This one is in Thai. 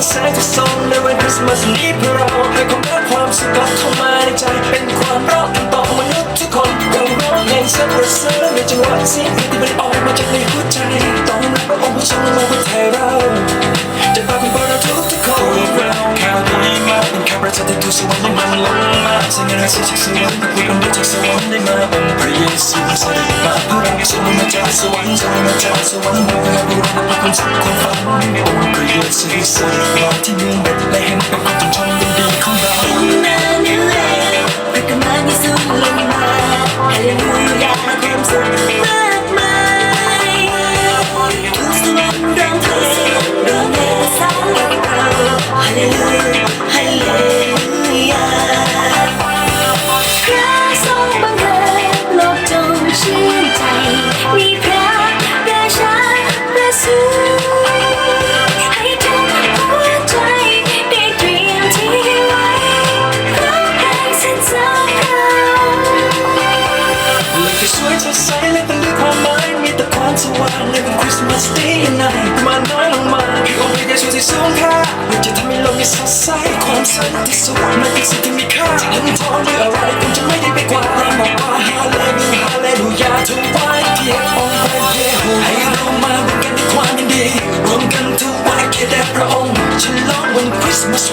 แสงที่ส่องในวันคริสต์มาสนี้เพื่อเราให้ความรักความสุขกลับเข้ามาในใจเป็นความรักต่อมนุษย์ทุกคนเราร้องเพลงสรรเสริญในจังหวะเสียงเพลงที่มันออกมาจากในหัวใจต้องรับพระองค์ผู้ทรงมาเพื่อไทยเราจะฝากคุณพวกเราทุกคนข่าวดีมาเป็นข่าวประเสริฐที่ทูตสวรรค์ได้มันลงมาเสียงอะไรเสียงจากสวรรค์ผู้คนเดียวจากสวรรค์ได้มาองค์พระเยซูเสด็จมาเพื่อเราทรงมาจากสวรรค์ทรงมาจากสวรรค์มาเพื่อเราเป็นคนสักคนฝันองค์พระเยซูเสด็จมาที่เมืองเบธเลเฮมเป็นคนจงชมยินดีของเราพระกำลังยิสุลงมาฮาเลลูยาความสุขมากมายทุกสวรรค์ร้องเพลงสรรเราฮาเลลูยาฮาเลลูยาพระทรงบังเกิดโลกจงชื่นใจมีพระราชาประสูติให้ทุกหัวใจได้เตรียมที่ไว้ร้องเพลงสรรเสริญเราโลกที่สวยสดใสและเต็มด้วยความหมายมีแต่ความสว่างในวันคริสต์มาสที่ยิ่งใหญ่มาน้อยลงมาคือองค์พระเยซูที่สูงค่าอยากจะทำให้โลกนี้สดใสความสันติสุขไม่เป็นสิ่งที่มีค่าจะเงินทองหรืออะไรคงจะไม่ได้ไปกว่าเราบอกว่าฮาเลลูยาฮาเลลูยาถวายเกียรติองค์พระเยซูให้เรามาร่วมกันในความยินดีรวมกันถวายเกียรติแด่พระองค์ฉลองวันคริสต์มาส